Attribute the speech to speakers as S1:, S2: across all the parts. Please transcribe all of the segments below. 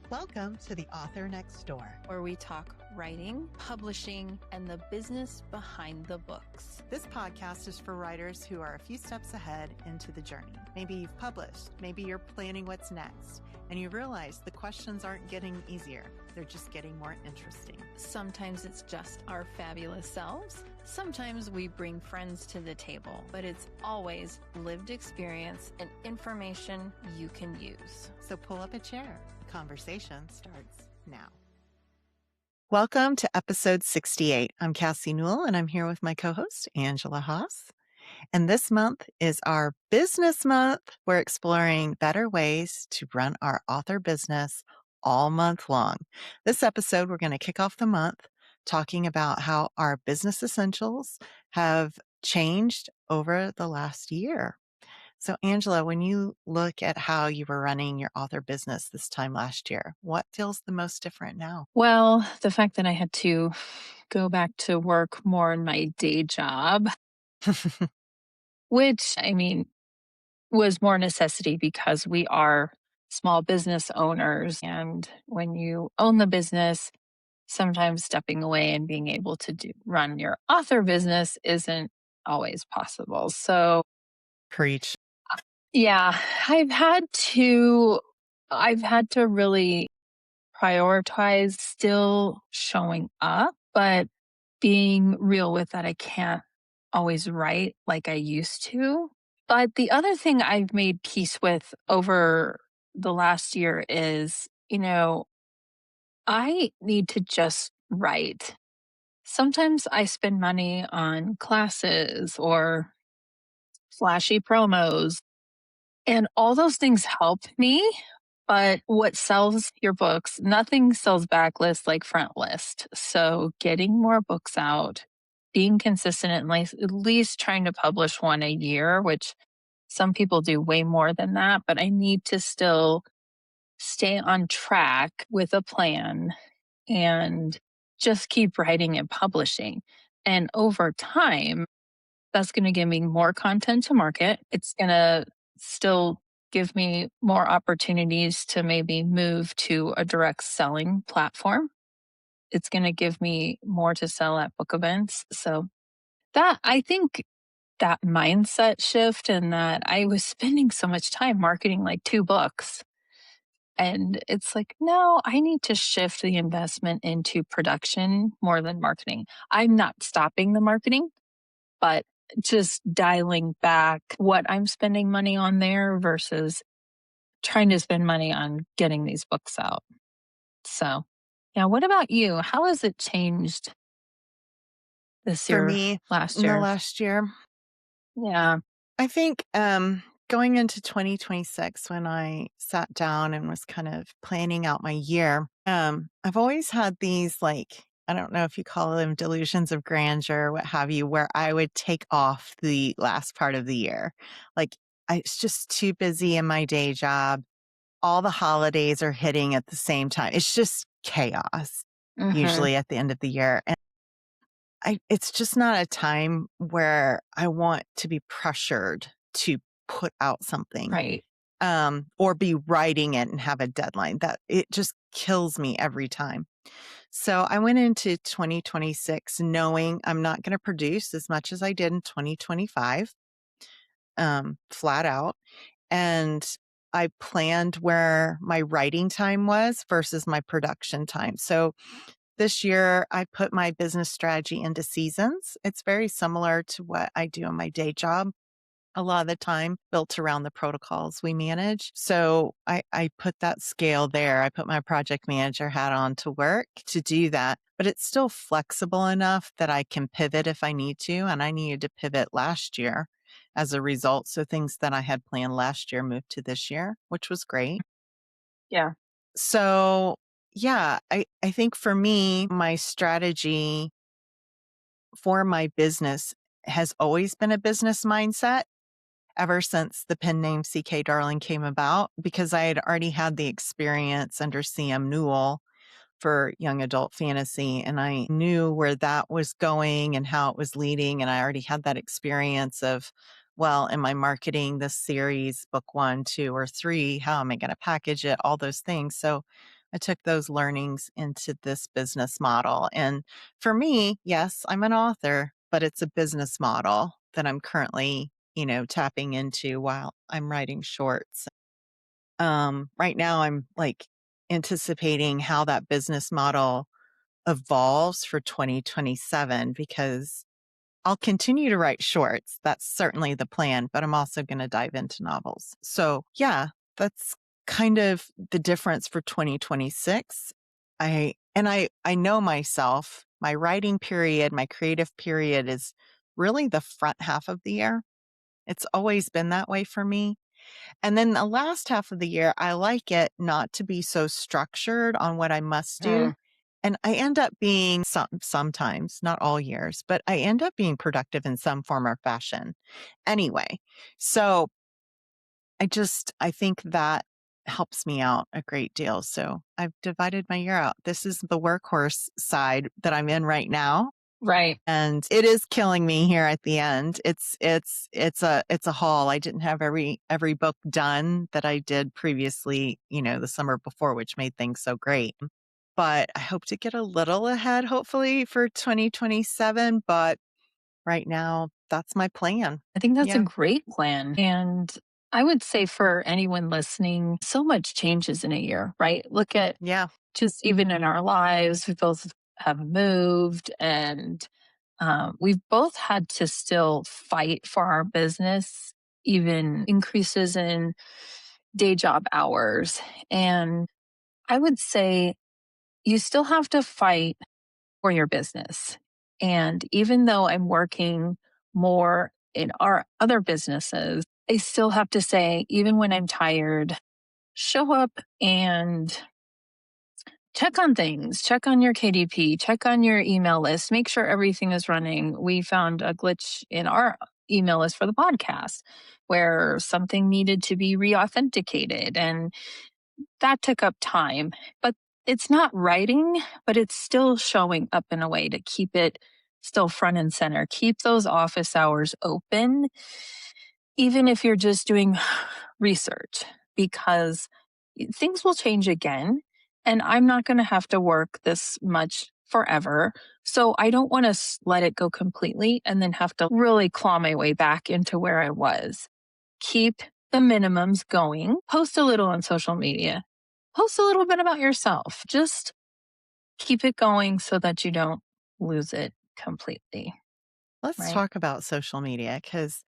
S1: Welcome to the Author Next Door,
S2: where we talk writing, publishing, and the business behind the books.
S1: This podcast is for writers who are a few steps ahead into the journey. Maybe you've published, maybe you're planning what's next, and you realize the questions aren't getting easier. They're just getting more interesting.
S2: Sometimes it's just our fabulous selves. Sometimes we bring friends to the table, but it's always lived experience and information you can use.
S1: So pull up a chair. The conversation starts now. Welcome to episode 68. I'm Cassie Newell, and I'm here with my co-host, Angela Haas. And this month is our business month. We're exploring better ways to run our author business all month long. This episode, we're going to kick off the month talking about how our business essentials have changed over the last year. So, Angela, when you look at how you were running your author business this time last year, what feels the most different now?
S2: Well, the fact that I had to go back to work more in my day job, which was more necessity because we are small business owners. And when you own the business, sometimes stepping away and being able to run your author business isn't always possible. So,
S1: Preach.
S2: yeah, I've had to really prioritize still showing up, but being real with that I can't always write like I used to. But the other thing I've made peace with over the last year is, I need to just write. Sometimes I spend money on classes or flashy promos, and all those things help me. But what sells your books, nothing sells backlist like front list. So getting more books out, being consistent, at least trying to publish one a year, which some people do way more than that, but I need to still stay on track with a plan and just keep writing and publishing. And over time, that's going to give me more content to market. It's going to still give me more opportunities to maybe move to a direct selling platform. It's going to give me more to sell at book events. So I think that mindset shift, and that I was spending so much time marketing like 2 books. And it's like, no, I need to shift the investment into production more than marketing. I'm not stopping the marketing, but just dialing back what I'm spending money on there versus trying to spend money on getting these books out. So, yeah, what about you? How has it changed this
S1: For
S2: year,
S1: me,
S2: last
S1: in the
S2: year?
S1: last year,
S2: Yeah.
S1: I think going into 2026, when I sat down and was kind of planning out my year, I've always had these, like, I don't know if you call them delusions of grandeur, what have you, where I would take off the last part of the year. Like, it's just too busy in my day job. All the holidays are hitting at the same time. It's just chaos, usually at the end of the year. And it's just not a time where I want to be pressured to put out something.
S2: Right.
S1: Or be writing it and have a deadline. That it just kills me every time. So I went into 2026 knowing I'm not going to produce as much as I did in 2025, flat out. And I planned where my writing time was versus my production time. So this year, I put my business strategy into seasons. It's very similar to what I do in my day job. A lot of the time built around the protocols we manage. So I put that scale there. I put my project manager hat on to work to do that, but it's still flexible enough that I can pivot if I need to. And I needed to pivot last year as a result. So things that I had planned last year moved to this year, which was great.
S2: Yeah.
S1: So yeah, I think for me, my strategy for my business has always been a business mindset ever since the pen name CK Darling came about, because I had already had the experience under CM Newell for young adult fantasy. And I knew where that was going and how it was leading. And I already had that experience of, well, am I marketing this series, book 1, 2, or 3? How am I going to package it? All those things. So I took those learnings into this business model. And for me, yes, I'm an author, but it's a business model that I'm currently, tapping into while I'm writing shorts. Right now I'm like anticipating how that business model evolves for 2027 because I'll continue to write shorts. That's certainly the plan, but I'm also going to dive into novels. So, yeah, that's kind of the difference for 2026. I know myself, my writing period, my creative period is really the front half of the year. It's always been that way for me. And then the last half of the year, I like it not to be so structured on what I must do.
S2: Mm.
S1: And I end up being sometimes, not all years, but I end up being productive in some form or fashion anyway. So I think that helps me out a great deal. So I've divided my year out. This is the workhorse side that I'm in right now,
S2: Right.
S1: and it is killing me here at the end. It's a haul. I didn't have every book done that I did previously, the summer before, which made things so great. But I hope to get a little ahead, hopefully for 2027. But right now, that's my plan.
S2: I think that's a
S1: Yeah.
S2: great plan. And I would say for anyone listening, so much changes in a year, right? Look at
S1: Yeah.
S2: just even in our lives, we both have moved and we've both had to still fight for our business, even increases in day job hours. And I would say you still have to fight for your business. And even though I'm working more in our other businesses, I still have to say, even when I'm tired, show up and check on things, check on your KDP, check on your email list, make sure everything is running. We found a glitch in our email list for the podcast where something needed to be re authenticated. And that took up time, but it's not writing, but it's still showing up in a way to keep it still front and center. Keep those office hours open, even if you're just doing research, because things will change again. And I'm not going to have to work this much forever. So I don't want to let it go completely and then have to really claw my way back into where I was. Keep the minimums going. Post a little on social media. Post a little bit about yourself. Just keep it going so that you don't lose it completely,
S1: Let's
S2: right?
S1: talk about social media because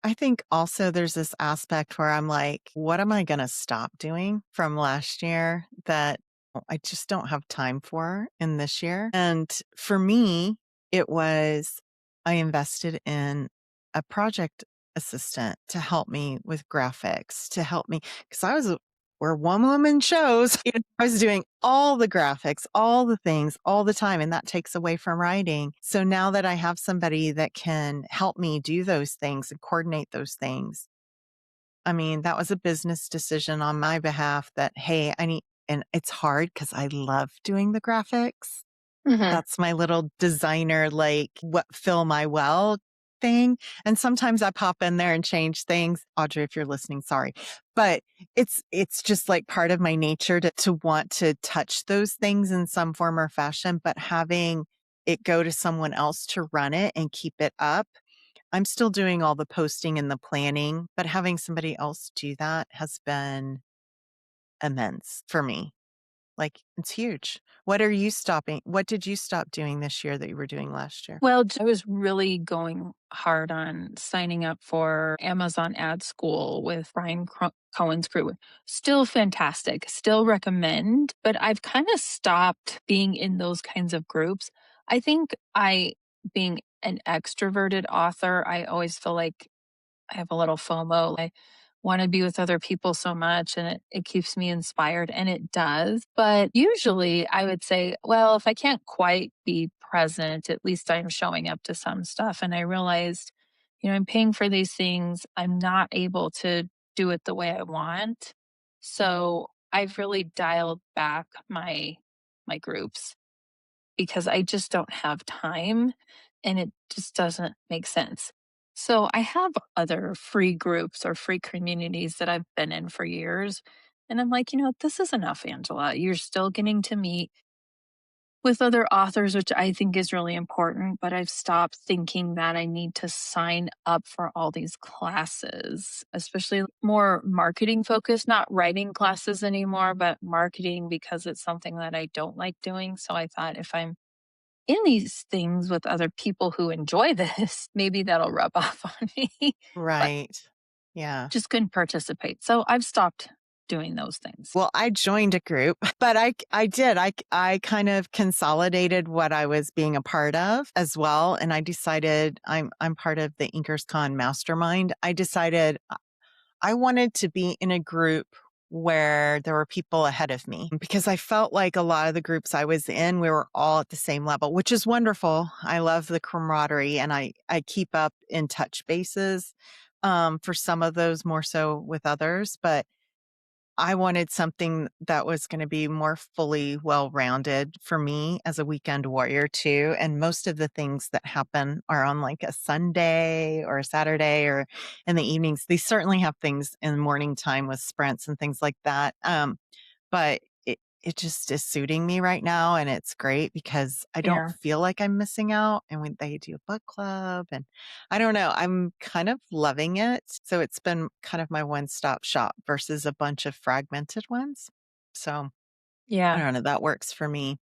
S1: I think also there's this aspect where I'm like, what am I going to stop doing from last year that I just don't have time for in this year? And for me, it was I invested in a project assistant to help me with graphics, to help me because we're one woman shows. I was doing all the graphics, all the things, all the time, and that takes away from writing. So now that I have somebody that can help me do those things and coordinate those things, I mean, that was a business decision on my behalf that, hey, and it's hard because I love doing the graphics.
S2: Hmm.
S1: That's my little designer, like what fill my well thing. And sometimes I pop in there and change things. Audrey, if you're listening, sorry. But it's just like part of my nature to want to touch those things in some form or fashion, but having it go to someone else to run it and keep it up. I'm still doing all the posting and the planning, but having somebody else do that has been immense for me. Like, it's huge. What did you stop doing this year that you were doing last year?
S2: Well, I was really going hard on signing up for Amazon Ad School with Brian Cohen's crew. Still fantastic, still recommend, but I've kind of stopped being in those kinds of groups. I think being an extroverted author, I always feel like I have a little FOMO. I want to be with other people so much and it keeps me inspired and it does. But usually I would say, well, if I can't quite be present, at least I'm showing up to some stuff. And I realized, I'm paying for these things. I'm not able to do it the way I want. So I've really dialed back my groups because I just don't have time and it just doesn't make sense. So I have other free groups or free communities that I've been in for years. And I'm like, this is enough, Angela. You're still getting to meet with other authors, which I think is really important, but I've stopped thinking that I need to sign up for all these classes, especially more marketing focused, not writing classes anymore, but marketing because it's something that I don't like doing. So I thought if I'm in these things with other people who enjoy this, maybe that'll rub off on me, but
S1: Right. Yeah.
S2: just couldn't participate. So I've stopped doing those things.
S1: Well, I joined a group, but I did. I kind of consolidated what I was being a part of as well, and I decided I'm part of the Inkers Con Mastermind. I decided I wanted to be in a group where there were people ahead of me because I felt like a lot of the groups I was in, we were all at the same level, which is wonderful. I love the camaraderie and I keep up in touch bases for some of those more so with others, but I wanted something that was going to be more fully well-rounded for me as a weekend warrior too. And most of the things that happen are on like a Sunday or a Saturday or in the evenings. They certainly have things in the morning time with sprints and things like that. But it just is suiting me right now, and it's great because I don't
S2: Yeah.
S1: feel like I'm missing out. And when they do a book club, and I don't know, I'm kind of loving it. So it's been kind of my one-stop shop versus a bunch of fragmented ones. So I
S2: Yeah.
S1: don't know, that works for me.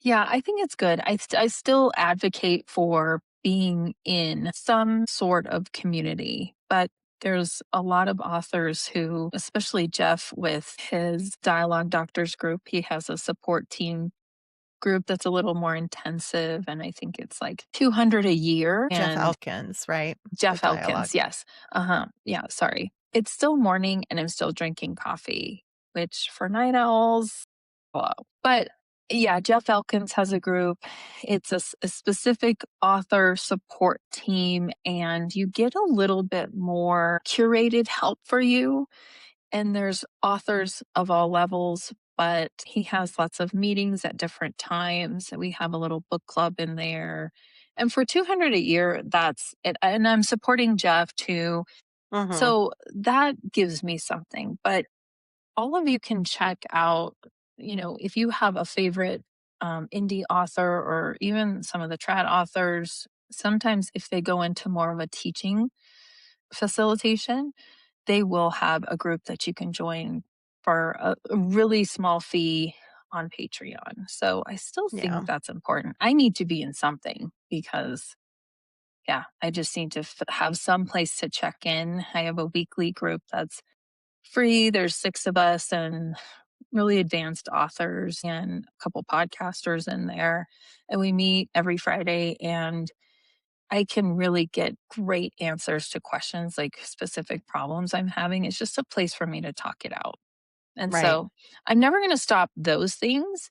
S2: Yeah, I think it's good. I still advocate for being in some sort of community, but there's a lot of authors who, especially Jeff with his Dialogue Doctors group, he has a support team group that's a little more intensive. And I think it's like 200 a year.
S1: Jeff
S2: And
S1: Elkins, right? The
S2: Jeff
S1: dialogue.
S2: Elkins, yes. Uh-huh. Yeah, sorry. It's still morning and I'm still drinking coffee, which for night owls, wow. But yeah, Jeff Elkins has a group. It's a specific author support team, and you get a little bit more curated help for you. And there's authors of all levels, but he has lots of meetings at different times. We have a little book club in there. And for 200 a year, that's it. And I'm supporting Jeff too.
S1: Hmm.
S2: So that gives me something. But all of you can check out, if you have a favorite indie author or even some of the trad authors, sometimes if they go into more of a teaching facilitation, they will have a group that you can join for a really small fee on Patreon. So I still
S1: Yeah.
S2: think that's important. I need to be in something because, yeah, I just need to have some place to check in. I have a weekly group that's free. There's 6 of us and really advanced authors and a couple podcasters in there. And we meet every Friday and I can really get great answers to questions like specific problems I'm having. It's just a place for me to talk it out. And
S1: Right.
S2: so I'm never going to stop those things,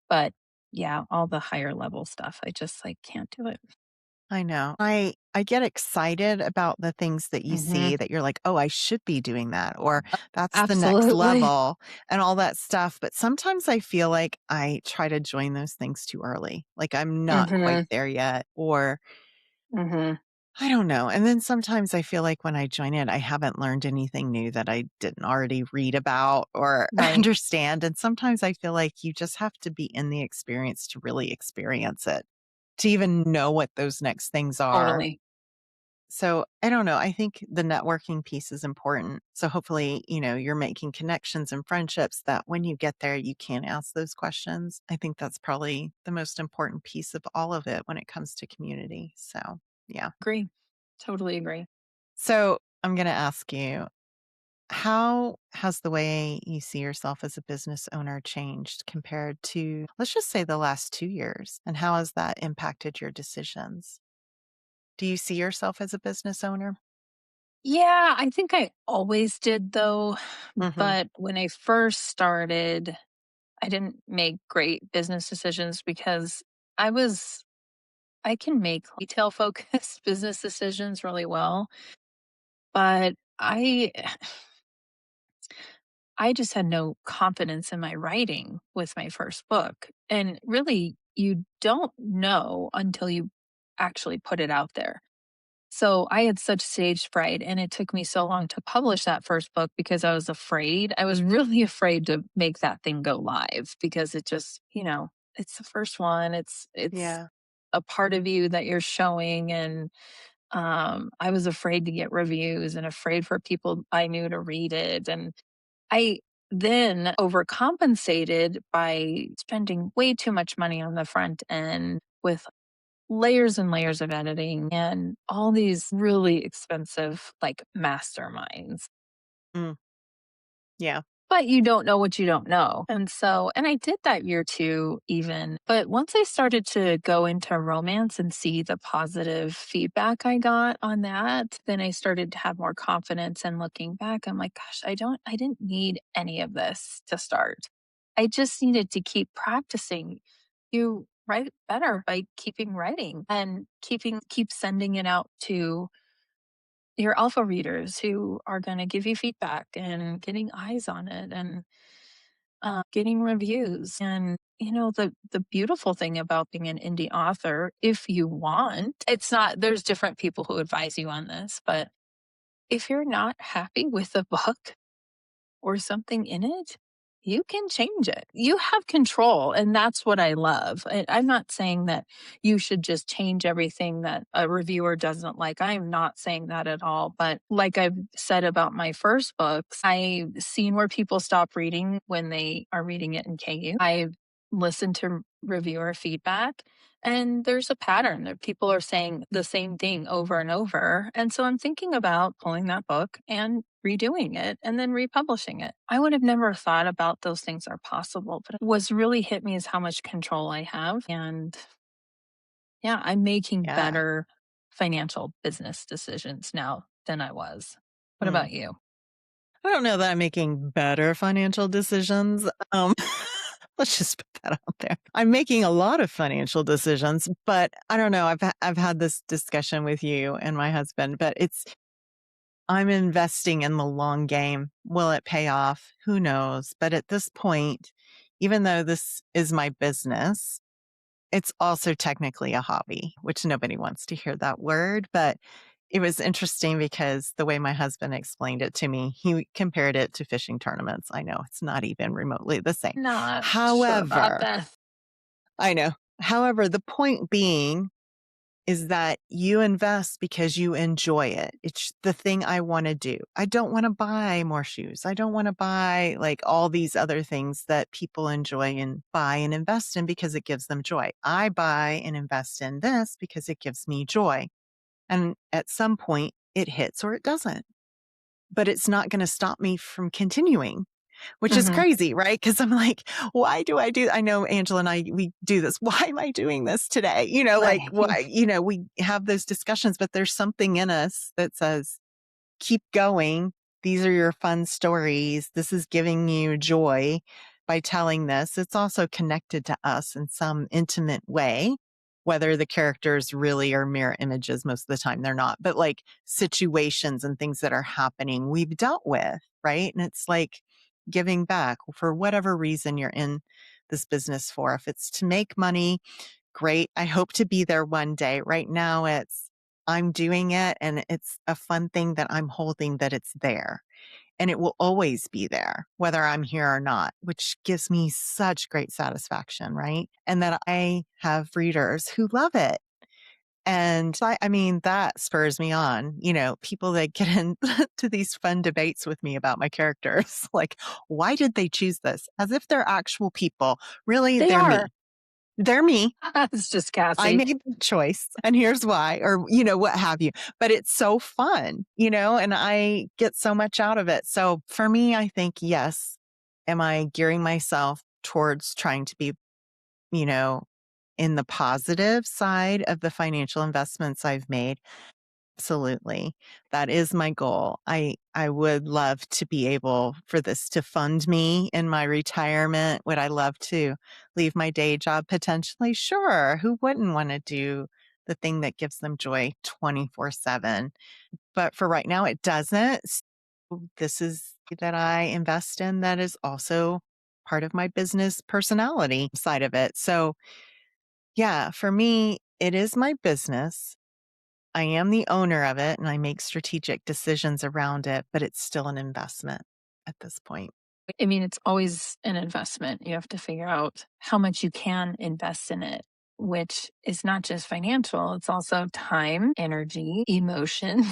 S2: but yeah, all the higher level stuff, I just like can't do it.
S1: I know. I get excited about the things that you
S2: Hmm.
S1: see that you're like, "Oh, I should be doing that," or "That's the next
S2: Absolutely.
S1: level," and all that stuff, but sometimes I feel like I try to join those things too early, like I'm not quite
S2: Hmm.
S1: there yet, or
S2: Hmm.
S1: I don't know, and then sometimes I feel like when I join it, I haven't learned anything new that I didn't already read about or
S2: Right.
S1: understand, and sometimes I feel like you just have to be in the experience to really experience it, to even know what those next things are.
S2: Totally.
S1: So I don't know. I think the networking piece is important. So hopefully, you're making connections and friendships that when you get there, you can ask those questions. I think that's probably the most important piece of all of it when it comes to community. So, yeah.
S2: Agree. Totally agree.
S1: So I'm going to ask you, how has the way you see yourself as a business owner changed compared to, let's just say, the last 2 years? And how has that impacted your decisions? Do you see yourself as a business owner?
S2: Yeah, I think I always did though.
S1: Hmm.
S2: But when I first started, I didn't make great business decisions because I was I can make retail focused business decisions really well, but I just had no confidence in my writing with my first book. And really you don't know until you actually put it out there. So I had such stage fright, and it took me so long to publish that first book because I was afraid. I was really afraid to make that thing go live because it just, it's the first one. It's
S1: Yeah.
S2: a part of you that you're showing, and I was afraid to get reviews and afraid for people I knew to read it. And I then overcompensated by spending way too much money on the front end with layers and layers of editing and all these really expensive like masterminds.
S1: Mm, yeah.
S2: But you don't know what you don't know. And I did that year too, even. But once I started to go into romance and see the positive feedback I got on that, then I started to have more confidence. And looking back, I'm like, gosh, I didn't need any of this to start. I just needed to keep practicing. You write better by keeping writing and keep sending it out to your alpha readers who are going to give you feedback and getting eyes on it and getting reviews. And the beautiful thing about being an indie author, if you want, it's not. There's different people who advise you on this, but if you're not happy with the book or something in it, you can change it. You have control. And that's what I love. I'm not saying that you should just change everything that a reviewer doesn't like. I'm not saying that at all. But like I've said about my first books, I've seen where people stop reading when they are reading it in KU. I've listened to reviewer feedback. And there's a pattern that people are saying the same thing over and over. And so I'm thinking about pulling that book and redoing it and then republishing it. I would have never thought about those things are possible, but what's really hit me is how much control I have. And yeah, I'm making
S1: Yeah.
S2: better financial business decisions now than I was. What
S1: Mm.
S2: about you?
S1: I don't know that I'm making better financial decisions. Let's just put that out there. I'm making a lot of financial decisions, but I don't know. I've had this discussion with you and my husband, but I'm investing in the long game. Will it pay off? Who knows? But at this point, even though this is my business, it's also technically a hobby, which nobody wants to hear that word, but it was interesting because the way my husband explained it to me, he compared it to fishing tournaments. I know it's not even remotely the same.
S2: Not sure about
S1: However,
S2: that.
S1: I know. However, the point being is that you invest because you enjoy it. It's the thing I want to do. I don't want to buy more shoes. I don't want to buy like all these other things that people enjoy and buy and invest in because it gives them joy. I buy and invest in this because it gives me joy. And at some point it hits or it doesn't, but it's not going to stop me from continuing, which is
S2: Hmm.
S1: crazy, right? Because I'm like, why do I do? I know Angela and I, we do this. Why am I doing this today? Like
S2: Right.
S1: why, we have those discussions, but there's something in us that says, keep going. These are your fun stories. This is giving you joy by telling this. It's also connected to us in some intimate way, whether the characters really are mirror images. Most of the time they're not, but like situations and things that are happening we've dealt with, right? And it's like giving back for whatever reason you're in this business for. If it's to make money, great. I hope to be there one day. Right now, I'm doing it and it's a fun thing that I'm holding that it's there and it will always be there, whether I'm here or not, which gives me such great satisfaction, right? And that I have readers who love it. And I mean, that spurs me on, people that get into these fun debates with me about my characters. Like, why did they choose this? As if they're actual people. Really,
S2: They
S1: they're
S2: are.
S1: me. They're me.
S2: It's just
S1: I
S2: Cassie.
S1: made the choice and here's why, or, what have you. But it's so fun, and I get so much out of it. So for me, I think, yes, am I gearing myself towards trying to be, you know, in the positive side of the financial investments I've made? Absolutely. That is my goal. I would love to be able for this to fund me in my retirement. Would I love to leave my day job potentially? Sure. Who wouldn't want to do the thing that gives them joy 24/7? But for right now it doesn't. So this is that I invest in that is also part of my business personality side of it. So, yeah, for me it is my business I am the owner of it and I make strategic decisions around it, but it's still an investment at this point.
S2: I mean, it's always an investment. You have to figure out how much you can invest in it, which is not just financial, it's also time, energy, emotion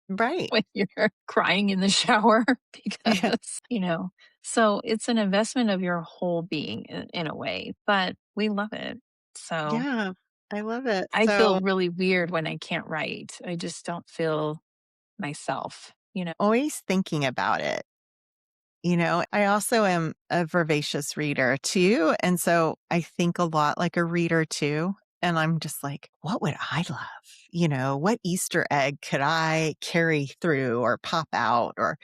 S1: Right.
S2: when you're crying in the shower
S1: Yeah.
S2: because, so it's an investment of your whole being in a way, but we love it. So
S1: Yeah. I love it.
S2: I
S1: So
S2: feel really weird when I can't write. I just don't feel myself.
S1: always thinking about it. I also am a voracious reader too. And so I think a lot like a reader too. And I'm just like, what would I love? What Easter egg could I carry through or pop out or,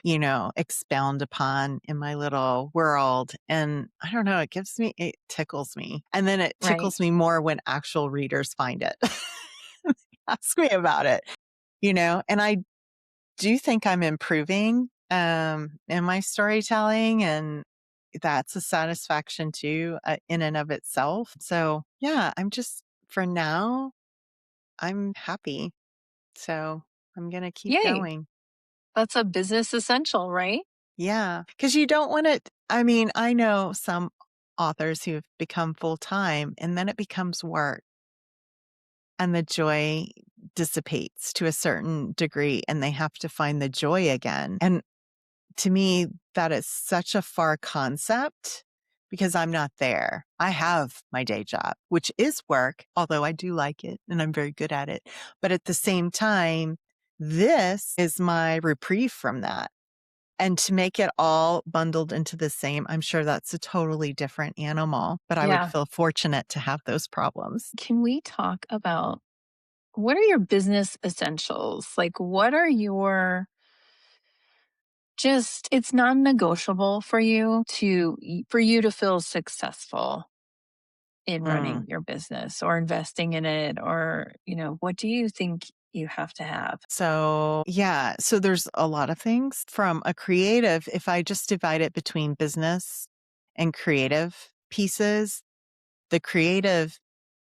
S1: expound upon in my little world? And I don't know, it tickles me. And then it
S2: Right.
S1: tickles me more when actual readers find it. Ask me about it, and I do think I'm improving in my storytelling, and that's a satisfaction too in and of itself. So, yeah, for now, I'm happy. So, I'm going to keep
S2: Yay.
S1: going.
S2: That's a business essential, right?
S1: Yeah. Because you don't want it. I mean, I know some authors who've become full time and then it becomes work and the joy dissipates to a certain degree and they have to find the joy again. And to me, that is such a far concept because I'm not there. I have my day job, which is work, although I do like it and I'm very good at it. But at the same time, this is my reprieve from that. And to make it all bundled into the same, I'm sure that's a totally different animal, but I would
S2: Yeah.
S1: feel fortunate to have those problems.
S2: Can we talk about what are your business essentials? Like, what are your just, it's non negotiable for you to feel successful in running
S1: Mm.
S2: your business or investing in it? Or, what do you think you have to have?
S1: So, yeah. So there's a lot of things from a creative. If I just divide it between business and creative pieces, the creative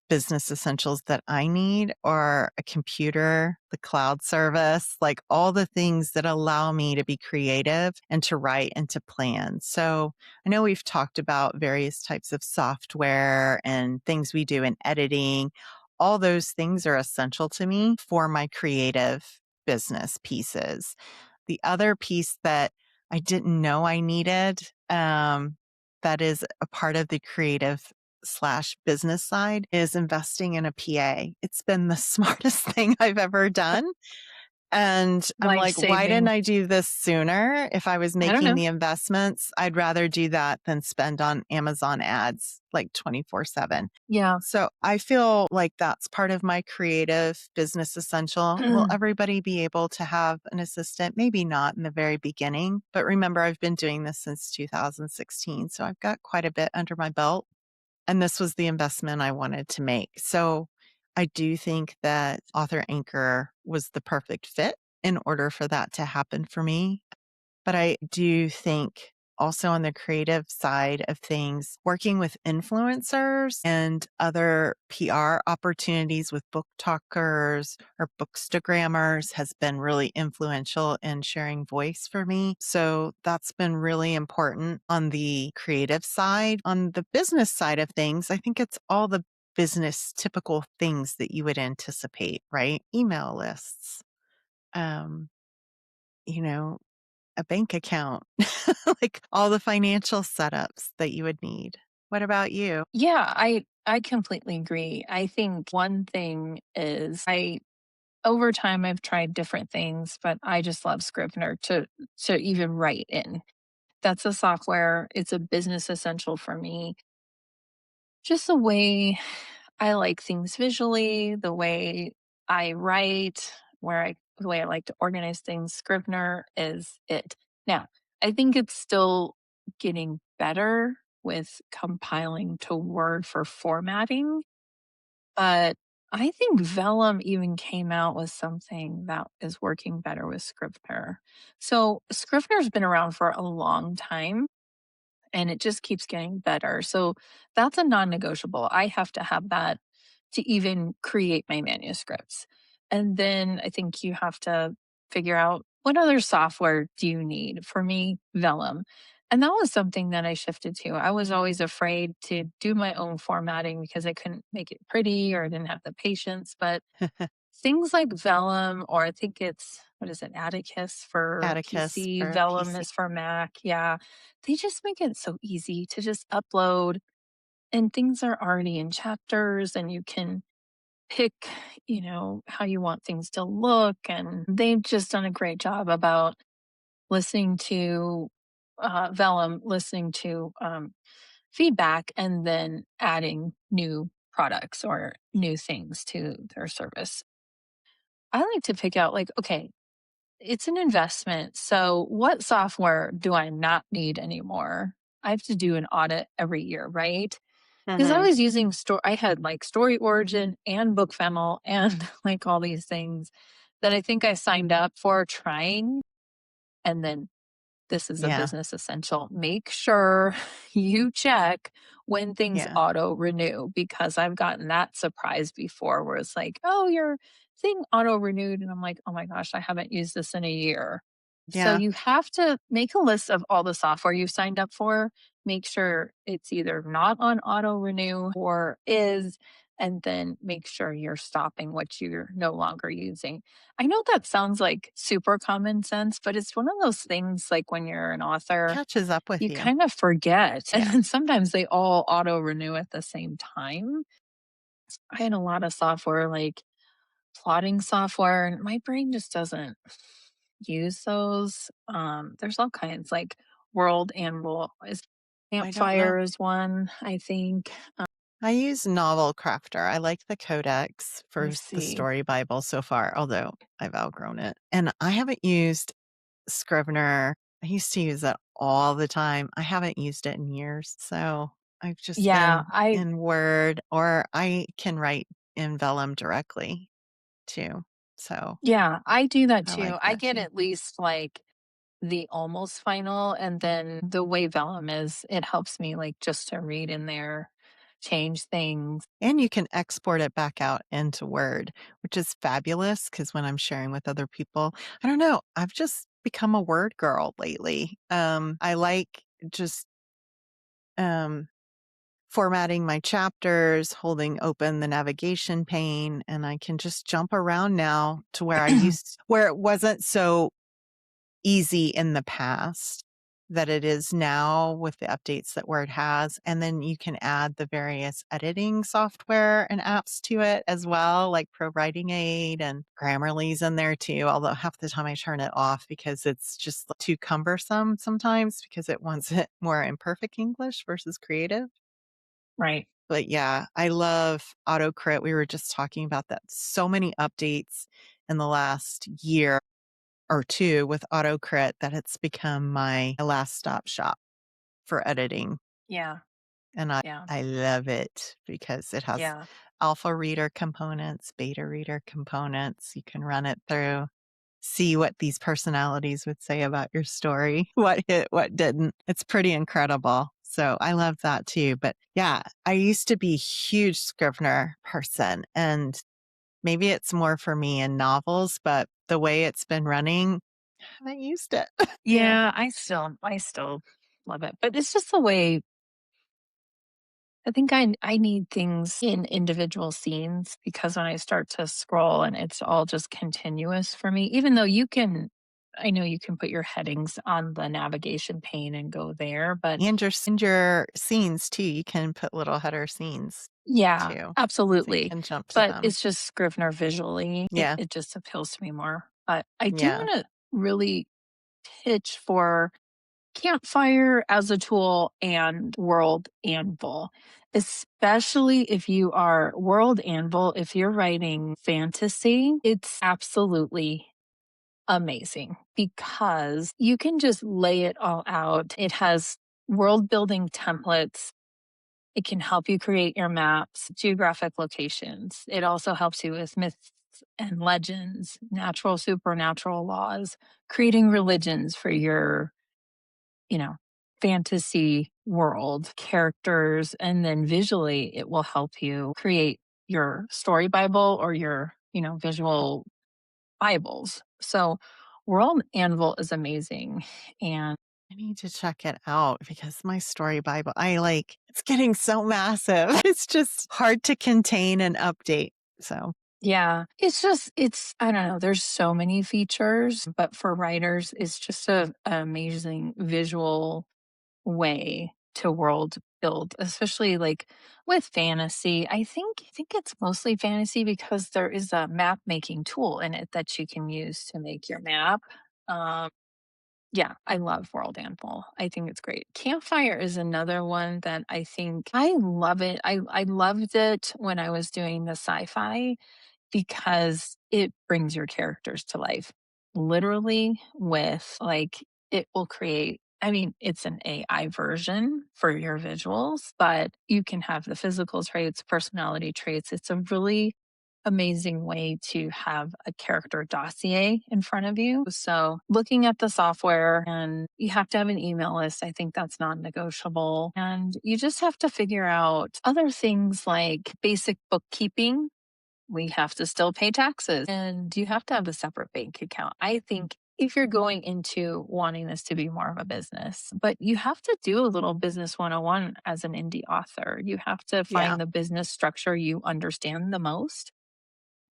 S1: business essentials that I need are a computer, the cloud service, like all the things that allow me to be creative and to write and to plan. So I know we've talked about various types of software and things we do in editing. All those things are essential to me for my creative business pieces. The other piece that I didn't know I needed, that is a part of the creative slash business side is investing in a PA. It's been the smartest thing I've ever done. And I'm
S2: Life
S1: like, why didn't
S2: saving.
S1: I do this sooner? If I was
S2: I don't
S1: making
S2: know.
S1: the investments, I'd rather do that than spend on Amazon ads like 24/7.
S2: Yeah.
S1: So I feel like that's part of my creative business essential. Will everybody be able to have an assistant? Maybe not in the very beginning, but remember, I've been doing this since 2016. So I've got quite a bit under my belt. And this was the investment I wanted to make. So I do think that Author Anchor was the perfect fit in order for that to happen for me. But I do think also on the creative side of things, working with influencers and other PR opportunities with book talkers or bookstagrammers has been really influential in sharing voice for me. So that's been really important on the creative side. On the business side of things, I think it's all the business typical things that you would anticipate, right? Email lists, um, you know, a bank account, like all the financial setups that you would need. What about you?
S2: Yeah, I completely agree. I think one thing is I over time I've tried different things, but I just love Scrivener to even write in. That's a software. It's a business essential for me. Just the way I like things visually, the way I write, the way I like to organize things, Scrivener is it. Now, I think it's still getting better with compiling to Word for formatting, but I think Vellum even came out with something that is working better with Scrivener. So Scrivener's been around for a long time and it just keeps getting better. So that's a non negotiable. I have to have that to even create my manuscripts. And then I think you have to figure out what other software do you need? For me, Vellum. And that was something that I shifted to. I was always afraid to do my own formatting because I couldn't make it pretty or I didn't have the patience. But things like Vellum, or I think it's, what is it, Atticus for
S1: Atticus
S2: PC,
S1: for
S2: Vellum
S1: PC.
S2: is for Mac. Yeah. They just make it so easy to just upload, and things are already in chapters, and you can pick, how you want things to look. And they've just done a great job about listening to Vellum, listening to feedback, and then adding new products or new things to their service. I like to pick out, like, okay, it's an investment. So, what software do I not need anymore? I have to do an audit every year, right? Because I
S1: Mhm.
S2: was using I had like Story Origin and BookFennel and like all these things that I think I signed up for trying. And then this is a
S1: Yeah.
S2: business essential. Make sure you check when things
S1: Yeah.
S2: auto renew, because I've gotten that surprise before where it's like, oh, your thing auto renewed. And I'm like, oh my gosh, I haven't used this in a year. So
S1: Yeah.
S2: you have to make a list of all the software you signed up for. Make sure it's either not on auto renew or is, and then make sure you're stopping what you're no longer using. I know that sounds like super common sense, but it's one of those things like when you're an author,
S1: Catches up with
S2: you
S1: you.
S2: kind of forget. And
S1: Yeah.
S2: then sometimes they all auto renew at the same time. I had a lot of software like plotting software, and my brain just doesn't use those. There's all kinds like World Anvil is
S1: I don't know.
S2: Campfire is one, I think.
S1: I use Novel Crafter. I like the codex
S2: I
S1: for the
S2: see.
S1: story Bible so far, although I've outgrown it. And I haven't used Scrivener. I used to use it all the time. I haven't used it in years. So I've just
S2: Yeah,
S1: been in Word, or I can write in Vellum directly too. So
S2: I do that
S1: I
S2: too.
S1: like
S2: I
S1: that
S2: get
S1: too.
S2: at least like the almost final, and then the way Vellum is, it helps me like just to read in there, change things.
S1: And you can export it back out into Word, which is fabulous because when I'm sharing with other people, I don't know, I've just become a Word girl lately. I like just um, formatting my chapters, holding open the navigation pane, and I can just jump around now to where it wasn't so easy in the past that it is now with the updates that Word has. And then you can add the various editing software and apps to it as well, like Pro Writing Aid, and Grammarly's in there too. Although half the time I turn it off because it's just too cumbersome sometimes because it wants it more in perfect English versus creative.
S2: Right.
S1: But yeah, I love AutoCrit. We were just talking about that. So many updates in the last year or 2 with AutoCrit that it's become my last stop shop for editing,
S2: Yeah.
S1: and I
S2: Yeah.
S1: I love it because it has
S2: Yeah.
S1: alpha reader components, beta reader components. You can run it through, see what these personalities would say about your story, what hit, what didn't. It's pretty incredible. So I love that too. But yeah, I used to be a huge Scrivener person, and maybe it's more for me in novels, but the way it's been running, I haven't used it. Yeah.
S2: Yeah, I still love it. But it's just the way I think I need things in individual scenes, because when I start to scroll and it's all just continuous for me, even though I know you can put your headings on the navigation pane and go there, but
S1: And your scenes too. You can put little header scenes
S2: yeah,
S1: too, so you
S2: absolutely.
S1: can jump to
S2: But
S1: them.
S2: it's just Scrivener visually. It
S1: Yeah.
S2: it just appeals to me more. But I do
S1: Yeah.
S2: want to really pitch for Campfire as a tool and World Anvil, especially if you are World Anvil, if you're writing fantasy, it's absolutely amazing because you can just lay it all out. It has world building templates. It can help you create your maps, geographic locations. It also helps you with myths and legends, natural, supernatural laws, creating religions for your you know, fantasy world characters. And then visually, it will help you create your story Bible or your visual Bibles. So World Anvil is amazing. And
S1: I need to check it out because my story Bible, it's getting so massive. It's just hard to contain and update. So,
S2: yeah, I don't know, there's so many features, but for writers, it's just an amazing visual way to world build, especially like with fantasy. I think it's mostly fantasy because there is a map making tool in it that you can use to make your map. Um, yeah, I love World Anvil. I think it's great. Campfire is another one that I think I love it. I loved it when I was doing the sci-fi because it brings your characters to life. Literally with like it will create I mean, it's an AI version for your visuals, but you can have the physical traits, personality traits. It's a really amazing way to have a character dossier in front of you. So, looking at the software, and you have to have an email list. I think that's non negotiable. And you just have to figure out other things like basic bookkeeping. We have to still pay taxes, and you have to have a separate bank account. I think if you're going into wanting this to be more of a business, but you have to do a little business 101 as an indie author. You have to
S1: yeah.
S2: find the business structure you understand the most,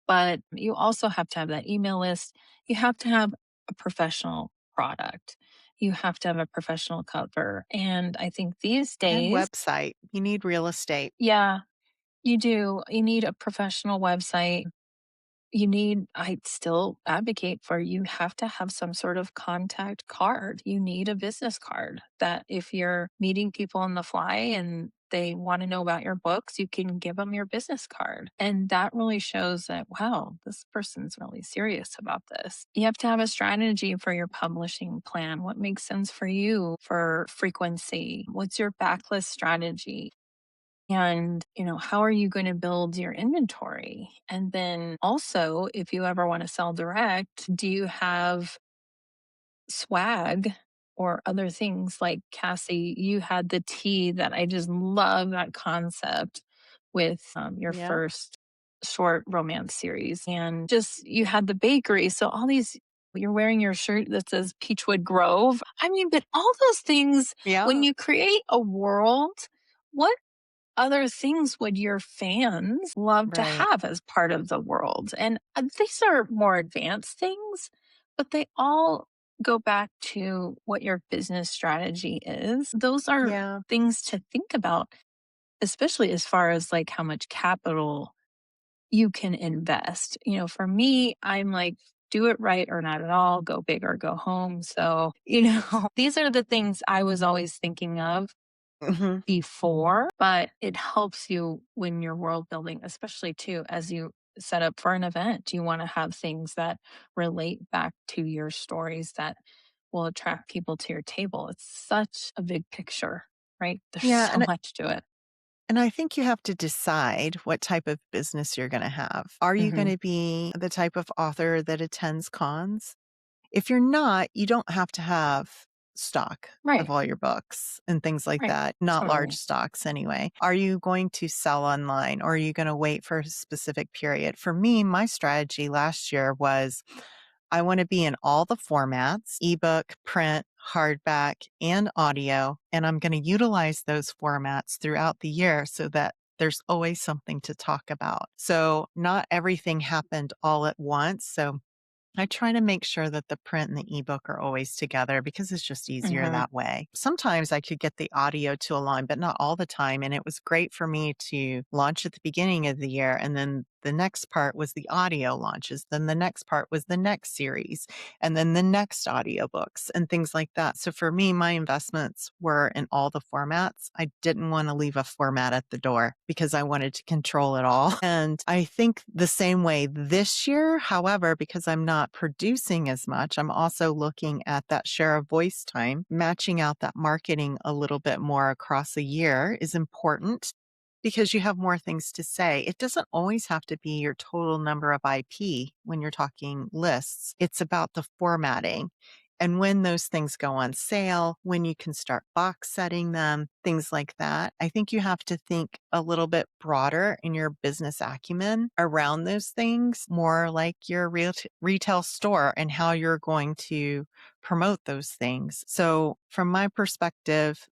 S2: but you also have to have that email list. You have to have a professional product. You have to have a professional cover. And I think these
S1: And
S2: days,
S1: website. You need real estate.
S2: yeah, you do. You need a professional website. I still advocate for you have to have some sort of contact card. You need a business card that if you're meeting people on the fly and they want to know about your books, you can give them your business card. And that really shows that, wow, this person's really serious about this. You have to have a strategy for your publishing plan. What makes sense for you for frequency? What's your backlist strategy? And, how are you going to build your inventory? And then also, if you ever want to sell direct, do you have swag or other things like Cassie? You had the tea that I just love that concept with your
S1: Yeah.
S2: first short romance series. And just you had the bakery. So, all these, you're wearing your shirt that says Peachwood Grove. I mean, but all those things, when
S1: Yeah.
S2: you create a world, what other things would your fans love to
S1: Right.
S2: have as part of the world? And these are more advanced things, but they all go back to what your business strategy is. Those are
S1: Yeah.
S2: things to think about, especially as far as like how much capital you can invest. For me, I'm like, do it right or not at all, go big or go home. So, these are the things I was always thinking of
S1: Mhm.
S2: before, but it helps you when you're world building, especially too as you set up for an event. You want to have things that relate back to your stories that will attract people to your table. It's such a big picture, right? There's
S1: Yeah.
S2: so much to it.
S1: And I think you have to decide what type of business you're going to have. Are you going
S2: Hmm.
S1: to be the type of author that attends cons? If you're not, you don't have to have stock of
S2: Right,
S1: all your books and things like
S2: right.
S1: that, not large
S2: Totally.
S1: stocks anyway. Are you going to sell online or are you going to wait for a specific period? For me, my strategy last year was I want to be in all the formats, ebook, print, hardback, and audio. And I'm going to utilize those formats throughout the year so that there's always something to talk about. So, not everything happened all at once. So, I try to make sure that the print and the ebook are always together because it's just easier
S2: Hmm.
S1: that way. Sometimes I could get the audio to align, but not all the time. And it was great for me to launch at the beginning of the year. And then the next part was the audio launches. Then the next part was the next series. And then the next audiobooks and things like that. So for me, my investments were in all the formats. I didn't want to leave a format at the door because I wanted to control it all. And I think the same way this year. However, because I'm not producing as much, I'm also looking at that share of voice time. Matching out that marketing a little bit more across a year is important because you have more things to say. It doesn't always have to be your total number of IP when you're talking lists. It's about the formatting and when those things go on sale, when you can start box setting them, things like that. I think you have to think a little bit broader in your business acumen around those things, more like your retail store and how you're going to promote those things. So, from my perspective,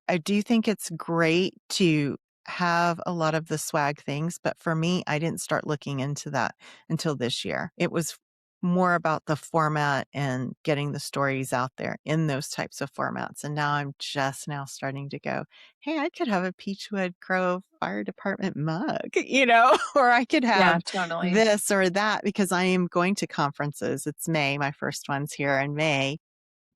S1: I do think it's great to have a lot of the swag things, but for me, I didn't start looking into that until this year. It was more about the format and getting the stories out there in those types of formats. And now I'm just now starting to go, hey, I could have a Peachwood Grove Fire Department mug, or I could
S2: Yeah,
S1: have
S2: totally.
S1: this or that because I am going to conferences. It's May, my first one's here in May,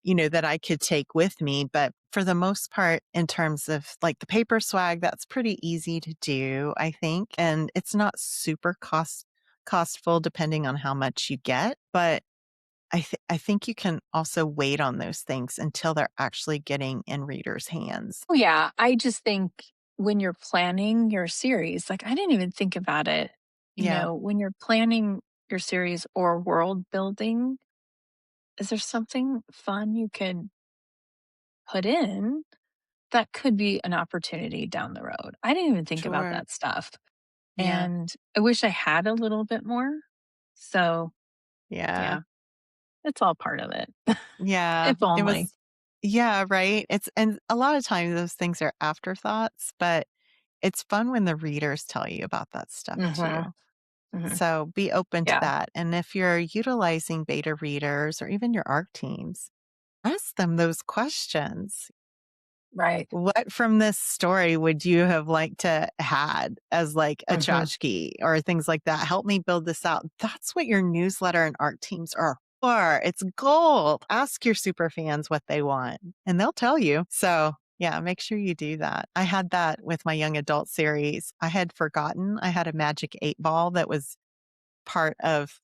S1: that I could take with me. But for the most part, in terms of like the paper swag, that's pretty easy to do, I think. And it's not super costful depending on how much you get. But I think you can also wait on those things until they're actually getting in readers' hands.
S2: Oh, yeah. I just think when you're planning your series, like I didn't even think about it.
S1: Yeah,
S2: When you're planning your series or world building, is there something fun you could put in that could be an opportunity down the road? I didn't even think about
S1: sure.
S2: that stuff.
S1: Yeah,
S2: And I wish I had a little bit more. So,
S1: yeah,
S2: yeah, it's all part of it.
S1: yeah.
S2: If
S1: It
S2: only.
S1: was, yeah, right. And a lot of times those things are afterthoughts, but it's fun when the readers tell you about that stuff too.
S2: Mhm, mhm.
S1: So be open to
S2: Yeah,
S1: that. And if you're utilizing beta readers or even your ARC teams, ask them those questions.
S2: right.
S1: What from this story would you have liked to had as like a
S2: Mhm.
S1: tchotchke or things like that? Help me build this out. That's what your newsletter and ARC teams are for. It's gold. Ask your super fans what they want and they'll tell you. So yeah, make sure you do that. I had that with my young adult series. I had forgotten I had a magic 8 ball that was part of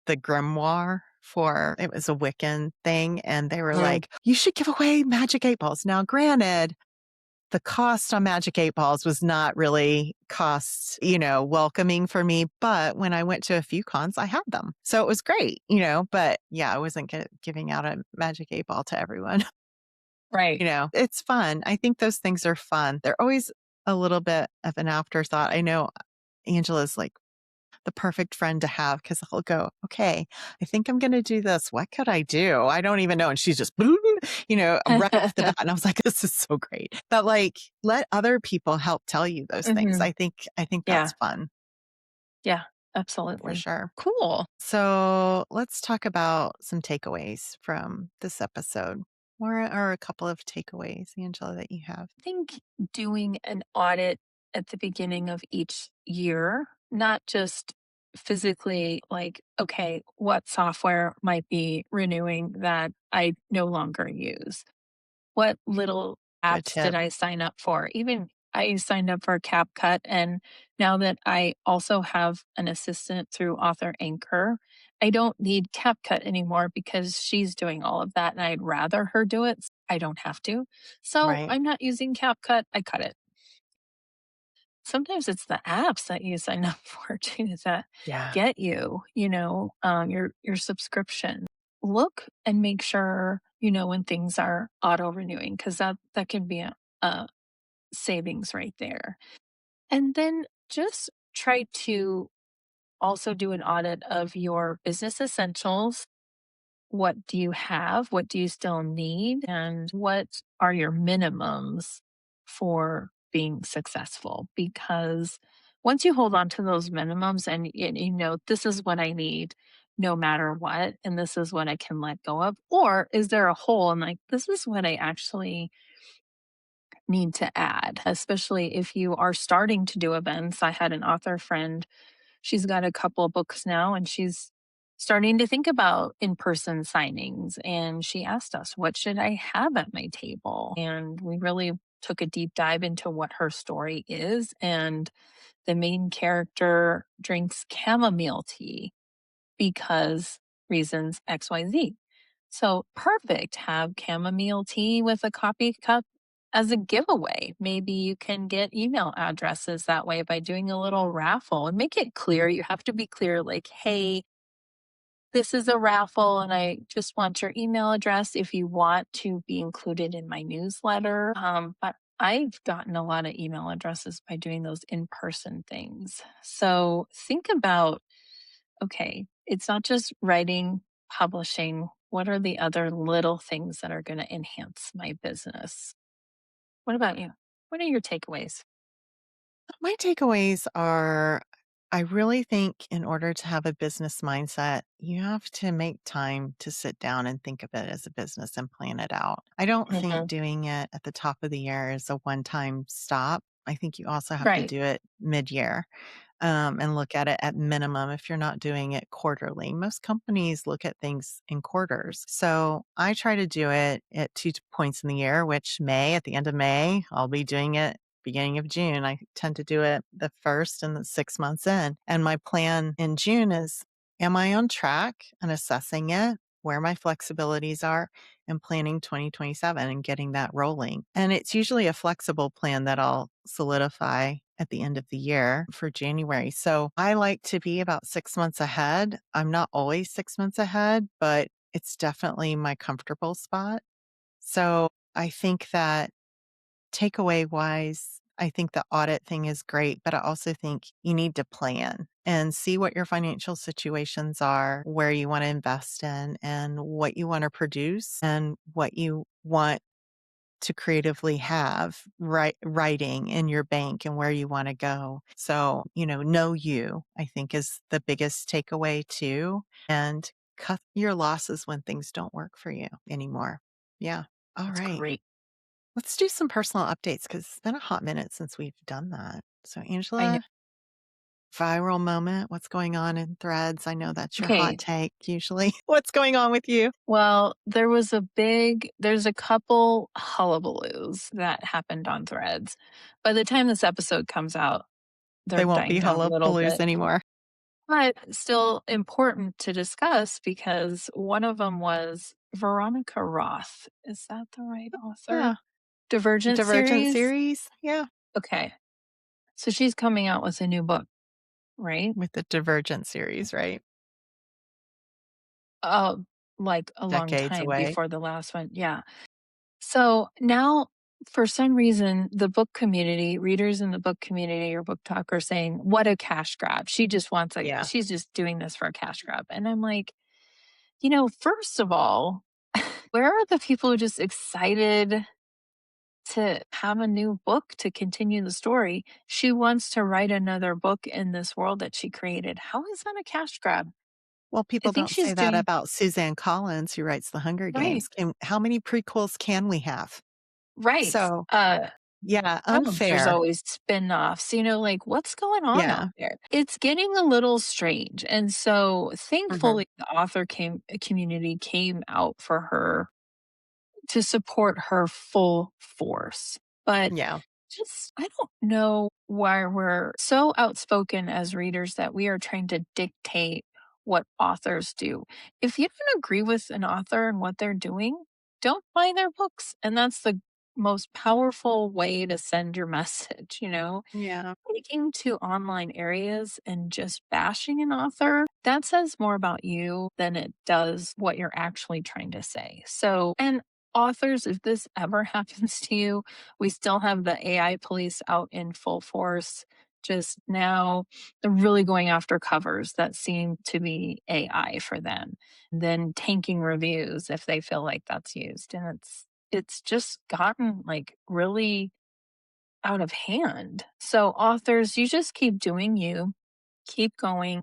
S1: the grimoire for it was a Wiccan thing, and they were
S2: Mm,
S1: like, "You should give away magic 8 balls." Now, granted, the cost on magic 8 balls was not really cost, welcoming for me, but when I went to a few cons, I had them. So it was great, but yeah, I wasn't giving out a magic 8 ball to everyone.
S2: right.
S1: It's fun. I think those things are fun. They're always a little bit of an afterthought. I know Angela's like the perfect friend to have because I'll go, okay, I think I'm going to do this. What could I do? I don't even know. And she's just, right off the bat. And I was like, this is so great. But like, let other people help tell you those things.
S2: Mhm.
S1: I think
S2: Yeah,
S1: that's fun
S2: yeah,
S1: for
S2: absolutely.
S1: sure.
S2: Cool.
S1: So let's talk about some takeaways from this episode. What are a couple of takeaways, Angela, that you have?
S2: I think doing an audit at the beginning of each year, not just physically like, okay, what software might be renewing that I no longer use? What little
S1: Good
S2: apps did
S1: tip.
S2: I sign up for? Even I signed up for CapCut, and now that I also have an assistant through Author Anchor, I don't need CapCut anymore because she's doing all of that, and I'd rather her do it. I don't have to. So
S1: Right.
S2: I'm not using CapCut. I cut it. Sometimes it's the apps that you sign up for too that
S1: Yeah.
S2: get you, your subscription. Look and make sure you know when things are auto renewing because that can be a savings right there. And then just try to also do an audit of your business essentials. What do you have? What do you still need? And what are your minimums for being successful? Because once you hold on to those minimums and you know, this is what I need no matter what, and this is what I can let go of, or is there a hole and like, this is what I actually need to add, especially if you are starting to do events. I had an author friend, she's got a couple of books now, and she's starting to think about in-person signings. And she asked us, what should I have at my table? And we really took a deep dive into what her story is. And the main character drinks chamomile tea because reasons XYZ. So perfect. Have chamomile tea with a coffee cup as a giveaway. Maybe you can get email addresses that way by doing a little raffle and make it clear. You have to be clear, like, hey, this is a raffle and I just want your email address if you want to be included in my newsletter. But I've gotten a lot of email addresses by doing those in person things. So think about, okay, it's not just writing, publishing. What are the other little things that are going to enhance my business? What about you? What are your takeaways?
S1: My takeaways are I really think in order to have a business mindset, you have to make time to sit down and think of it as a business and plan it out. I don't think
S2: Hmm.
S1: doing it at the top of the year is a one time stop. I think you also have to
S2: Right.
S1: do it mid year. And look at it at minimum if you're not doing it quarterly. Most companies look at things in quarters. So I try to do it at points in the year, which May, at the end of May, I'll be doing it beginning of June. I tend to do it the first and the 6 months in. And my plan in June is, am I on track and assessing it, where my flexibilities are, and planning 2027 and getting that rolling. And it's usually a flexible plan that I'll solidify at the end of the year for January. So I like to be about 6 months ahead. I'm not always 6 months ahead, but it's definitely my comfortable spot. So I think that takeaway wise, I think the audit thing is great, but I also think you need to plan and see what your financial situations are, where you want to invest in, and what you want to produce and what you want to creatively have writing in your bank and where you want to go. So, know you, I think is the biggest takeaway too. And cut your losses when things don't work for you anymore. Yeah. All
S2: That's
S1: right.
S2: great.
S1: Let's do some personal updates because it's been a hot minute since we've done that. So,
S2: I know.
S1: Angela, viral moment. What's going on in threads? I know that's your hot
S2: Okay.
S1: take usually. What's going on with you?
S2: Well, there's a couple hullabaloos that happened on threads. By the time this episode comes out, they're
S1: They won't be
S2: dying down a little
S1: hullabaloos
S2: bit,
S1: anymore.
S2: but still important to discuss because one of them was Veronica Roth. Is that the right author?
S1: Yeah.
S2: Divergent
S1: Divergent
S2: series?
S1: series. Yeah.
S2: Okay. So she's coming out with a new book, right?
S1: With the Divergent series, right?
S2: Oh, like a long
S1: Decades
S2: time
S1: away.
S2: before the last one. Yeah. So now, for some reason, the book community, readers in the book community or book talk are saying, what a cash grab.
S1: Yeah.
S2: She's just doing this for a cash grab. And I'm like, first of all, where are the people who are just excited to have a new book to continue the story? She wants to write another book in this world that she created. How is that a cash grab?
S1: Well,
S2: I
S1: people
S2: think
S1: don't say
S2: she's
S1: that
S2: doing
S1: about Suzanne Collins, who writes The Hunger
S2: right,
S1: Games. How many prequels can we have?
S2: right.
S1: So, yeah,
S2: There's
S1: unfair.
S2: always spin-offs, like, what's going on out
S1: Yeah.
S2: there? It's getting a little strange, and so,
S1: Mhm.
S2: thankfully, the community came out for her to support her full force, but
S1: Yeah.
S2: just I don't know why we're so outspoken as readers that we are trying to dictate what authors do. If you don't agree with an author and what they're doing, don't buy their books, and that's the most powerful way to send your message,
S1: Yeah.
S2: taking to online areas and just bashing an author, that says more about you than it does what you're actually trying to say. So, and authors, if this ever happens to you, we still have the AI police out in full force. Just now, they're really going after covers that seem to be AI for them, and then tanking reviews if they feel like that's used. And it's just gotten like really out of hand. So, authors, you just keep doing you, keep going.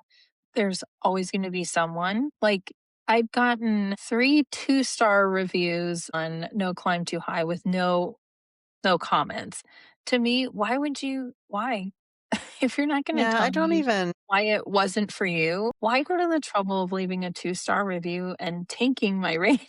S2: There's always going to be someone. Like, I've gotten 3 two-star reviews on No Climb Too High with no comments. To me, why? If you're not gonna
S1: Yeah,
S2: tell
S1: I don't
S2: me
S1: even
S2: why it wasn't for you, why go to the trouble of leaving a two-star review and tanking my rating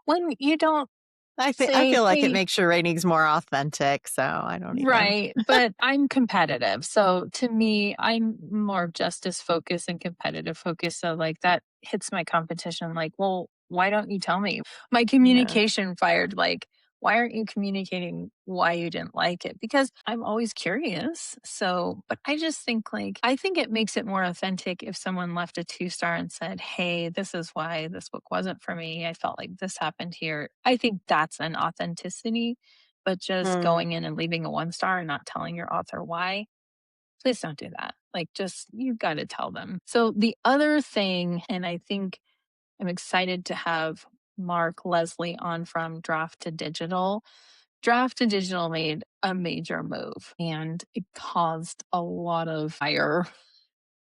S2: when you don't
S1: I
S2: say,
S1: feel like it
S2: "Hey."
S1: makes your ratings more authentic, so I don't even.
S2: Right, but I'm competitive. So to me, I'm more justice focused and competitive focused. So like that hits my competition like, well, why don't you tell me? My
S1: Yeah.
S2: communication fired like, Why aren't you communicating why you didn't like it? Because I'm always curious. So, but I just think like, I think it makes it more authentic if someone left a 2 star and said, hey, this is why this book wasn't for me. I felt like this happened here. I think that's an authenticity. But just
S1: Mm.
S2: going in and leaving a 1 star and not telling your author why, please don't do that. Like, just, you've got to tell them. So, the other thing, and I think I'm excited to have Mark Leslie on from Draft to Digital. Draft to Digital made a major move and it caused a lot of fire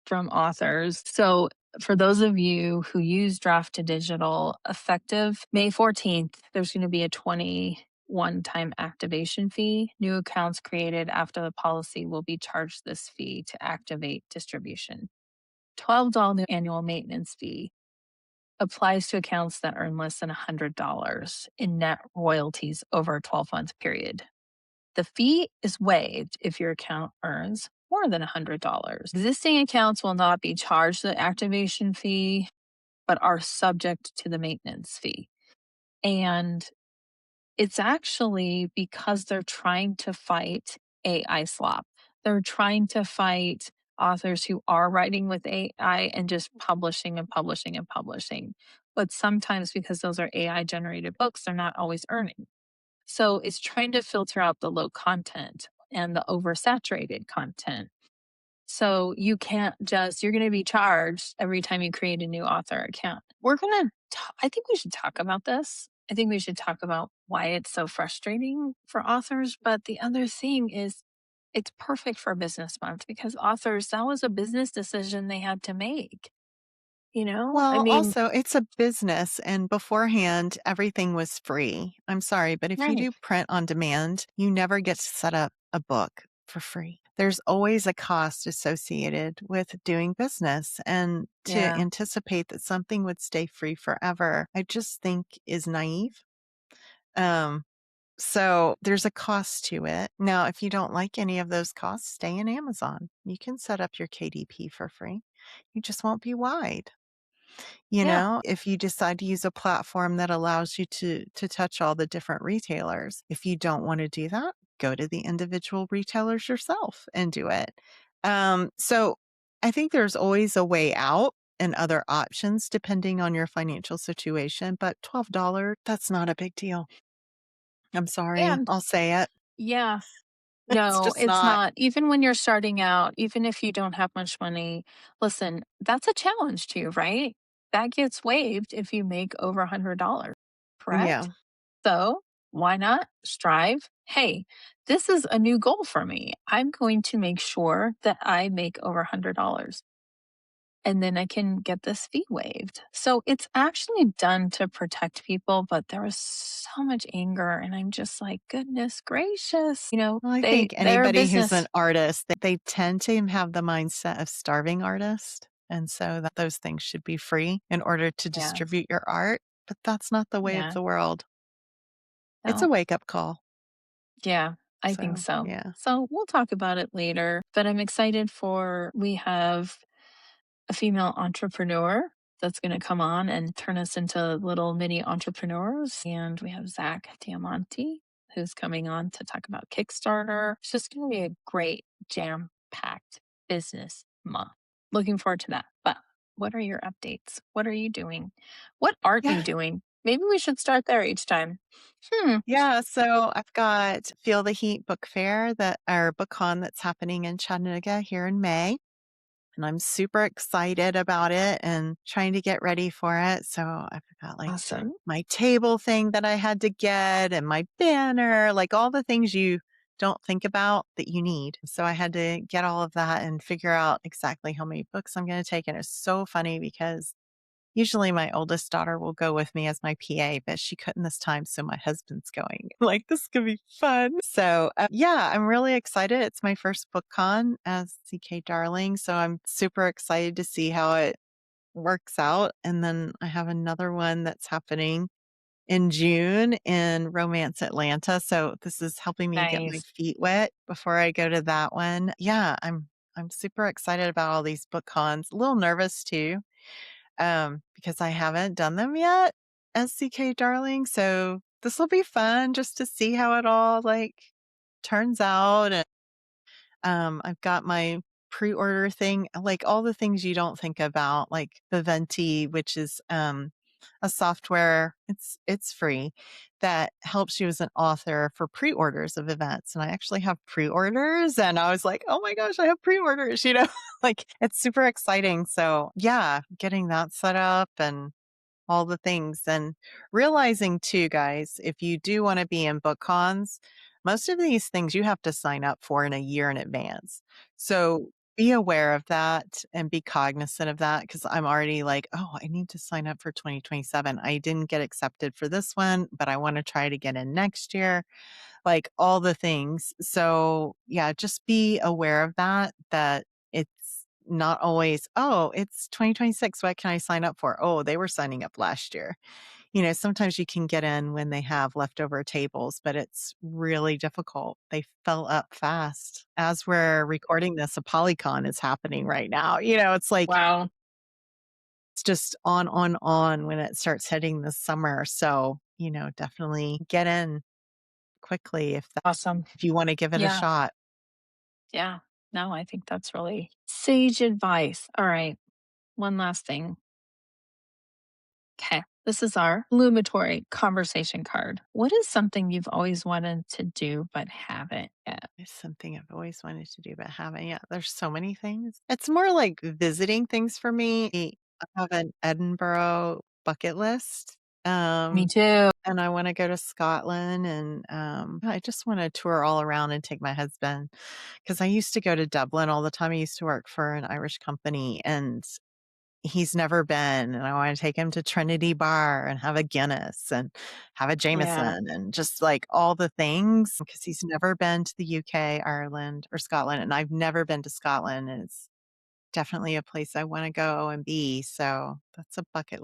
S2: from authors. So, for those of you who use Draft to Digital, effective May 14th, there's going to be a 21-time activation fee. New accounts created after the policy will be charged this fee to activate distribution. $12 annual maintenance fee applies to accounts that earn less than $100 in net royalties over a 12-month period. The fee is waived if your account earns more than $100. Existing accounts will not be charged the activation fee, but are subject to the maintenance fee. And it's actually because they're trying to fight AI slop. They're trying to fight authors who are writing with AI and just publishing and publishing and publishing. But sometimes, because those are AI generated books, they're not always earning. So it's trying to filter out the low content and the oversaturated content. So you can't just, you're going to be charged every time you create a new author account. I think we should talk about this. I think we should talk about why it's so frustrating for authors. But the other thing is, it's perfect for business month because authors, that was a business decision they had to make. I
S1: Well,
S2: mean,
S1: also, it's a business, and beforehand, everything was free. I'm sorry, but if you
S2: right.
S1: do print on demand, you never get to set up a book for free. There's always a cost associated with doing business, and to
S2: Yeah.
S1: anticipate that something would stay free forever, I just think is naive. Um, so there's a cost to it. Now, if you don't like any of those costs, stay in Amazon. You can set up your KDP for free. You just won't be wide.
S2: Yeah.
S1: If you decide to use a platform that allows you to touch all the different retailers, if you don't want to do that, go to the individual retailers yourself and do it. So I think there's always a way out and other options depending on your financial situation, but $12, that's not a big deal. I'm sorry.
S2: And
S1: I'll say it.
S2: yeah,
S1: It's
S2: no,
S1: just
S2: it's
S1: not.
S2: not. Even when you're starting out, even if you don't have much money, listen, that's a challenge to you, right? That gets waived if you make over $100, correct?
S1: Yeah.
S2: So why not strive? Hey, this is a new goal for me. I'm going to make sure that I make over $100 and then I can get this fee waived. So it's actually done to protect people, but there was so much anger and I'm just like, goodness gracious.
S1: Well, I think
S2: They're a
S1: anybody who's
S2: business.
S1: an artist, they tend to have the mindset of starving artist. And so that those things should be free in order to
S2: Yeah.
S1: distribute your art. But that's not the way of
S2: Yeah.
S1: the world. It's a
S2: No.
S1: wake up call.
S2: Yeah, I think
S1: So,
S2: so.
S1: yeah.
S2: So we'll talk about it later, but I'm excited we have a female entrepreneur that's going to come on and turn us into little mini entrepreneurs. And we have Zach Diamanti who's coming on to talk about Kickstarter. It's just going to be a great jam packed business month. Looking forward to that. But what are your updates? What are you doing? What aren't
S1: Yeah.
S2: you doing? Maybe we should start there each time. Hmm.
S1: Yeah. So I've got Feel the Heat Book Fair, that our book con that's happening in Chattanooga here in May. And I'm super excited about it and trying to get ready for it. So I've got like
S2: Awesome.
S1: my table thing that I had to get and my banner, like all the things you don't think about that you need. So I had to get all of that and figure out exactly how many books I'm going to take. And it's so funny because usually my oldest daughter will go with me as my PA, but she couldn't this time. So my husband's going. Like, this could be fun. So, yeah, I'm really excited. It's my first book con as CK Darling. So I'm super excited to see how it works out. And then I have another one that's happening in June in Romance Atlanta. So this is helping me get my
S2: Nice.
S1: feet wet before I go to that one. Yeah, I'm super excited about all these book cons. A little nervous too, because I haven't done them yet as CK Darling. So this will be fun just to see how it all like turns out. And I've got my pre-order thing, like all the things you don't think about, like the Venti, which is a software. It's free that helps you as an author for pre-orders of events. And I actually have pre-orders, and I was like, oh my gosh, I have pre-orders, like it's super exciting. So yeah, getting that set up and all the things. And realizing too, guys, if you do want to be in book cons, most of these things you have to sign up for in a year in advance. So be aware of that and be cognizant of that, because I'm already like, oh, I need to sign up for 2027. I didn't get accepted for this one, but I want to try to get in next year, like all the things. So yeah, just be aware of that it's not always, oh, it's 2026. What can I sign up for? Oh, they were signing up last year. Sometimes you can get in when they have leftover tables, but it's really difficult. They fill up fast. As we're recording this, a Polycon is happening right now. It's like,
S2: Wow.
S1: it's just on when it starts hitting this summer. So, definitely get in quickly
S2: Awesome.
S1: if you want to give it a
S2: Yeah.
S1: shot.
S2: Yeah. No, I think that's really sage advice. All right. One last thing. Okay. This is our Lumatory conversation card. What is something you've always wanted to do but haven't yet?
S1: It's something I've always wanted to do but haven't yet. There's so many things. It's more like visiting things for me. I have an Edinburgh bucket list.
S2: Me
S1: Um,
S2: too.
S1: and I want to go to Scotland, and I just want to tour all around and take my husband, because I used to go to Dublin all the time. I used to work for an Irish company, and he's never been, and I wanna take him to Trinity Bar and have a Guinness and have a
S2: Yeah.
S1: Jameson and just, like, all the things, because he's never been to the UK, Ireland, or Scotland, and I've never been to Scotland, and it's definitely a place I wanna go and be, so that's a bucket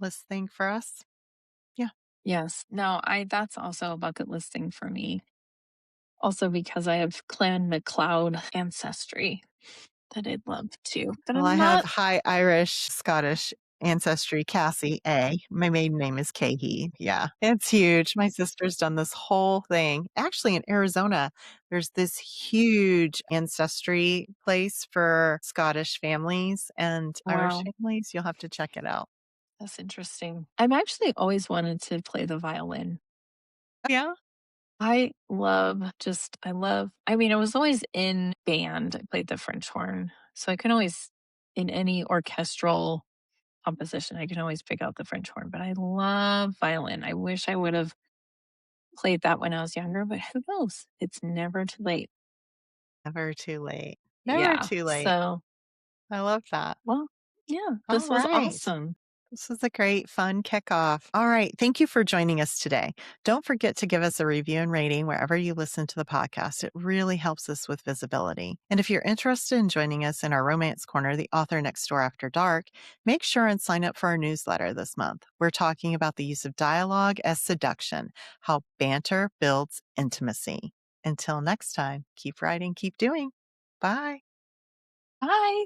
S1: list thing for us. Yeah.
S2: Yes. No, that's also a bucket list thing for me. Also because I have Clan MacLeod ancestry that I'd love to. But
S1: Well, I
S2: I'm
S1: have
S2: not
S1: high Irish, Scottish ancestry, Cassie A. My maiden name is Cahey. Yeah, it's huge. My sister's done this whole thing. Actually, in Arizona, there's this huge ancestry place for Scottish families and Irish
S2: wow.
S1: families. You'll have to check it out.
S2: That's interesting. I've actually always wanted to play the violin.
S1: Oh, yeah?
S2: I mean, I was always in band. I played the French horn. So I can always, in any orchestral composition, I can always pick out the French horn. But I love violin. I wish I would have played that when I was younger, but who knows? It's never too late.
S1: Never too late. Never
S2: Yeah.
S1: too late.
S2: So,
S1: I love that.
S2: well, yeah,
S1: All
S2: this was
S1: right.
S2: awesome.
S1: This was a great, fun kickoff. All right. Thank you for joining us today. Don't forget to give us a review and rating wherever you listen to the podcast. It really helps us with visibility. And if you're interested in joining us in our Romance Corner, the author next door after dark, make sure and sign up for our newsletter this month. We're talking about the use of dialogue as seduction, how banter builds intimacy. Until next time, keep writing, keep doing. Bye.
S2: Bye.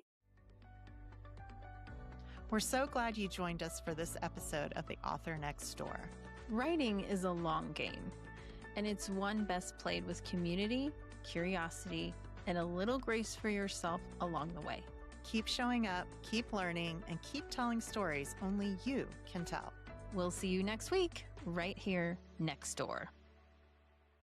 S1: We're so glad you joined us for this episode of The Author Next Door.
S3: Writing is a long game, and it's one best played with community, curiosity, and a little grace for yourself along the way.
S1: Keep showing up, keep learning, and keep telling stories only you can tell.
S3: We'll see you next week, right here next door.